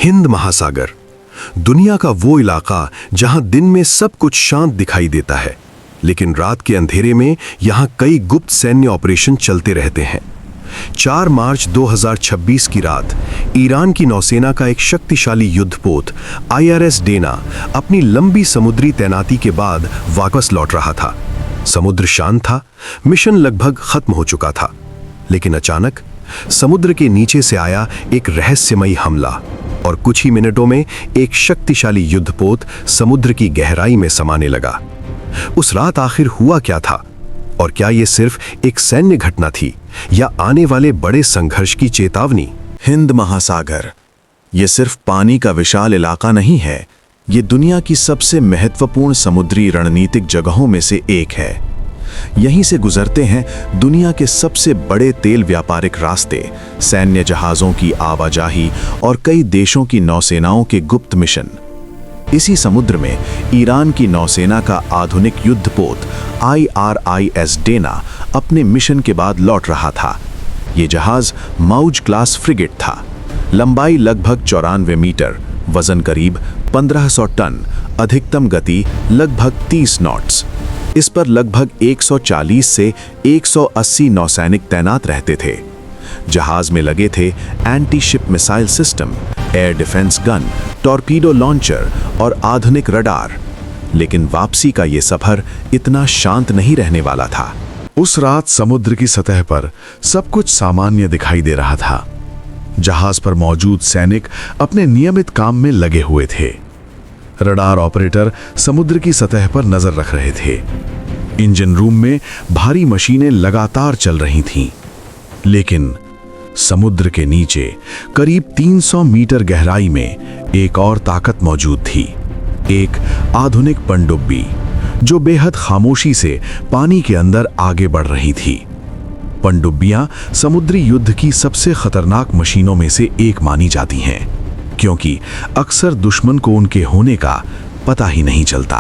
हिंद महासागर, दुनिया का वो इलाका जहां दिन में सब कुछ शांत दिखाई देता है, लेकिन रात के अंधेरे में यहां कई गुप्त सैन्य ऑपरेशन चलते रहते हैं। 4 मार्च 2026 की रात ईरान की नौसेना का एक शक्तिशाली युद्धपोत IRS डेना अपनी लंबी समुद्री तैनाती के बाद वापस लौट रहा था। समुद्र शांत था, मिशन लगभग खत्म हो चुका था, लेकिन अचानक समुद्र के नीचे से आया एक रहस्यमयी हमला और कुछ ही मिनटों में एक शक्तिशाली युद्धपोत समुद्र की गहराई में समाने लगा। उस रात आखिर हुआ क्या था, और क्या यह सिर्फ एक सैन्य घटना थी या आने वाले बड़े संघर्ष की चेतावनी? हिंद महासागर ये सिर्फ पानी का विशाल इलाका नहीं है, ये दुनिया की सबसे महत्वपूर्ण समुद्री रणनीतिक जगहों में से एक है। यहीं से गुजरते हैं दुनिया के सबसे बड़े तेल व्यापारिक रास्ते, सैन्य जहाज़ों की आवाजाही और कई देशों की नौसेनाओं के गुप्त मिशन। इसी समुद्र में ईरान की नौसेना का आधुनिक युद्धपोत IRIS डेना अपने मिशन के बाद लौट रहा था। ये जहाज़ मौज क्लास फ्रिगेट था, लंबाई लगभग 94 मीटर, वजन करीब 1500 टन, अधिकतम गति लगभग 30 नॉट्स। इस पर लगभग 140 से 180 नौसैनिक तैनात रहते थे। जहाज में लगे थे anti ship missile system, air defence gun, torpedo launcher और आधुनिक रडार। लेकिन वापसी का ये सफर इतना शांत नहीं रहने वाला था। उस रात समुद्र की सतह पर सब कुछ सामान्य दिखाई दे रहा था। जहाज पर मौजूद सैनिक अपने नियमित काम में लगे हुए थे। रडार ऑपरेटर समुद्र की सतह पर नजर रख रहे थे। इंजन रूम में भारी मशीनें लगातार चल रही थीं। लेकिन समुद्र के नीचे करीब 300 मीटर गहराई में एक और ताकत मौजूद थी, एक आधुनिक पनडुब्बी जो बेहद खामोशी से पानी के अंदर आगे बढ़ रही थी। पनडुब्बियां समुद्री युद्ध की सबसे खतरनाक मशीनों में से एक मानी जाती हैं, क्योंकि अक्सर दुश्मन को उनके होने का पता ही नहीं चलता।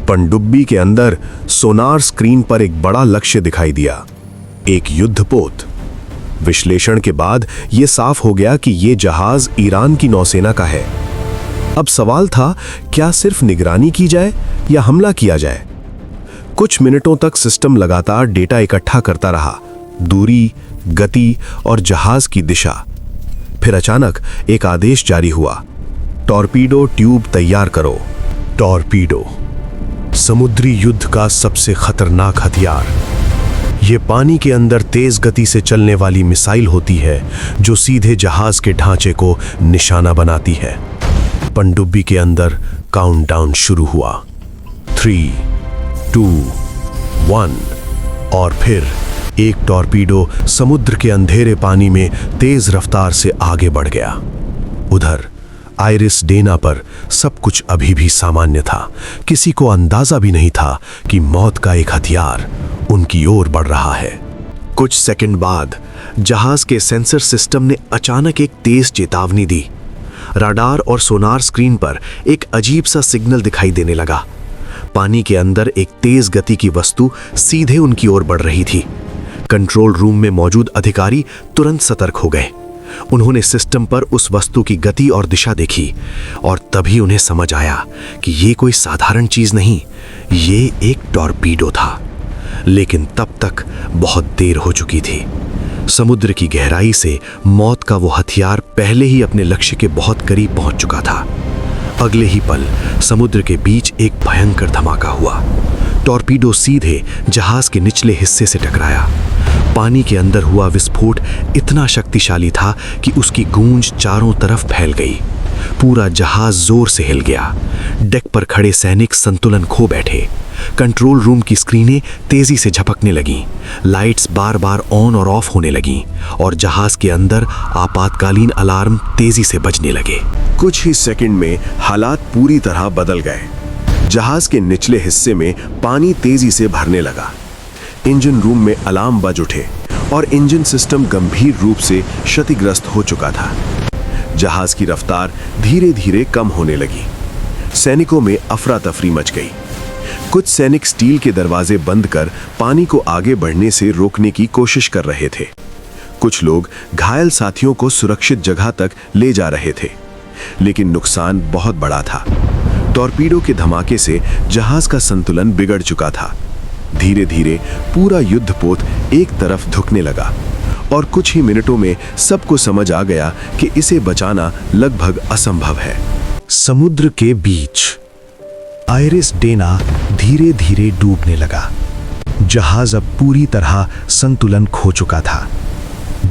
पनडुब्बी के अंदर सोनार स्क्रीन पर एक बड़ा लक्ष्य दिखाई दिया, एक युद्धपोत। विश्लेषण के बाद यह साफ हो गया कि यह जहाज ईरान की नौसेना का है। अब सवाल था, क्या सिर्फ निगरानी की जाए या हमला किया जाए? कुछ मिनटों तक सिस्टम लगातार डेटा इकट्ठा करता रहा, दूरी, गति और जहाज की दिशा। फिर अचानक एक आदेश जारी हुआ, टॉर्पीडो ट्यूब तैयार करो। टॉर्पीडो, समुद्री युद्ध का सबसे खतरनाक हथियार। यह पानी के अंदर तेज गति से चलने वाली मिसाइल होती है जो सीधे जहाज के ढांचे को निशाना बनाती है। पनडुब्बी के अंदर काउंटडाउन शुरू हुआ, 3, 2, 1 और फिर एक टॉर्पीडो समुद्र के अंधेरे पानी में तेज रफ्तार से आगे बढ़ गया। उधर आइरिस डेना पर सब कुछ अभी भी सामान्य था। किसी को अंदाजा भी नहीं था कि मौत का एक हथियार उनकी ओर बढ़ रहा है। कुछ सेकंड बाद जहाज के सेंसर सिस्टम ने अचानक एक तेज चेतावनी दी। रडार और सोनार स्क्रीन पर एक अजीब सा सिग्नल दिखाई देने लगा। पानी के अंदर एक तेज गति की वस्तु सीधे उनकी ओर बढ़ रही थी। कंट्रोल रूम में मौजूद अधिकारी तुरंत सतर्क हो गए। उन्होंने सिस्टम पर उस वस्तु की गति और दिशा देखी और तभी उन्हें समझ आया कि ये कोई साधारण चीज नहीं, ये एक टॉर्पीडो था। लेकिन तब तक बहुत देर हो चुकी थी। समुद्र की गहराई से मौत का वो हथियार पहले ही अपने लक्ष्य के बहुत करीब पहुंच चुका था। अगले ही पल समुद्र के बीच एक भयंकर धमाका हुआ। टॉर्पीडो सीधे जहाज के निचले हिस्से से टकराया। पानी के अंदर हुआ विस्फोट इतना शक्तिशाली था कि उसकी गूंज चारों तरफ फैल गई। पूरा जहाज जोर से हिल गया। डेक पर खड़े सैनिक संतुलन खो बैठे। कंट्रोल रूम की स्क्रीनें तेजी से झपकने लगीं, लाइट्स बार बार ऑन और ऑफ होने लगीं और जहाज के अंदर आपातकालीन अलार्म तेजी से बजने लगे। कुछ ही सेकंड में हालात पूरी तरह बदल गए। जहाज के निचले हिस्से में पानी तेजी से भरने लगा। इंजन रूम में अलार्म बज उठे और इंजन सिस्टम गंभीर रूप से क्षतिग्रस्त हो चुका था। जहाज की रफ्तार धीरे धीरे कम होने लगी। सैनिकों में अफरा तफरी मच गई। कुछ सैनिक स्टील के दरवाजे बंद कर पानी को आगे बढ़ने से रोकने की कोशिश कर रहे थे। कुछ लोग घायल साथियों को सुरक्षित जगह तक ले जा रहे थे। लेकिन नुकसान बहुत बड़ा था। टॉर्पीडो के धमाके से जहाज का संतुलन बिगड़ चुका था। धीरे धीरे पूरा युद्धपोत एक तरफ धुकने लगा और कुछ ही मिनटों में सबको समझ आ गया कि इसे बचाना लगभग असंभव है। समुद्र के बीच आयरिस डेना धीरे धीरे डूबने लगा। जहाज अब पूरी तरह संतुलन खो चुका था।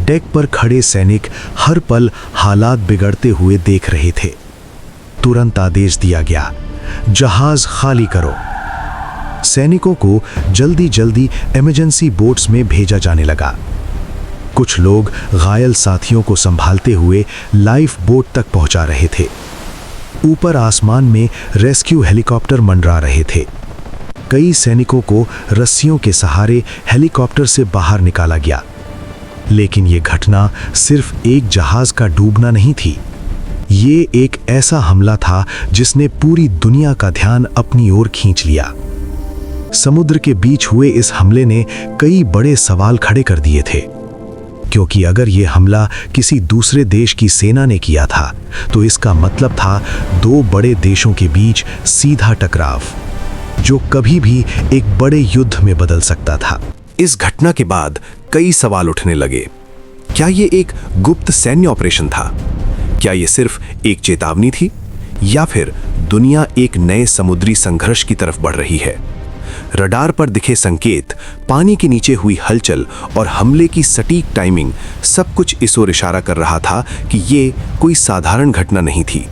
डेक पर खड़े सैनिक हर पल हालात बिगड़ते हुए देख रहे थे। तुरंत आदेश दिया गया, जहाज खाली करो। सैनिकों को जल्दी जल्दी इमरजेंसी बोट्स में भेजा जाने लगा। कुछ लोग घायल साथियों को संभालते हुए लाइफ बोट तक पहुंचा रहे थे। ऊपर आसमान में रेस्क्यू हेलीकॉप्टर मंडरा रहे थे। कई सैनिकों को रस्सियों के सहारे हेलीकॉप्टर से बाहर निकाला गया। लेकिन यह घटना सिर्फ एक जहाज का डूबना नहीं थी। ये एक ऐसा हमला था जिसने पूरी दुनिया का ध्यान अपनी ओर खींच लिया। समुद्र के बीच हुए इस हमले ने कई बड़े सवाल खड़े कर दिए थे, क्योंकि अगर यह हमला किसी दूसरे देश की सेना ने किया था तो इसका मतलब था दो बड़े देशों के बीच सीधा टकराव, जो कभी भी एक बड़े युद्ध में बदल सकता था। इस घटना के बाद कई सवाल उठने लगे। क्या यह एक गुप्त सैन्य ऑपरेशन था? क्या यह सिर्फ एक चेतावनी थी, या फिर दुनिया एक नए समुद्री संघर्ष की तरफ बढ़ रही है? रडार पर दिखे संकेत, पानी के नीचे हुई हलचल और हमले की सटीक टाइमिंग, सब कुछ इस ओर इशारा कर रहा था कि ये कोई साधारण घटना नहीं थी।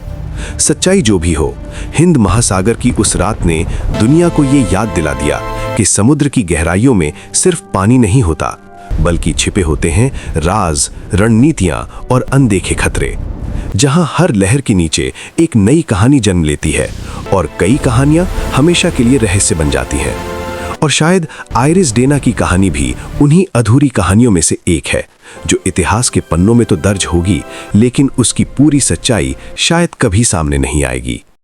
सच्चाई जो भी हो, हिंद महासागर की उस रात ने दुनिया को ये याद दिला दिया कि समुद्र की गहराइयों में सिर्फ पानी नहीं होता, बल्कि छिपे होते हैं राज, रणनीतियां और अनदेखे खतरे, जहां हर लहर के नीचे एक नई कहानी जन्म लेती है और कई कहानियां हमेशा के लिए रहस्य बन जाती हैं। और शायद आयरिस डेना की कहानी भी उन्हीं अधूरी कहानियों में से एक है, जो इतिहास के पन्नों में तो दर्ज होगी, लेकिन उसकी पूरी सच्चाई शायद कभी सामने नहीं आएगी।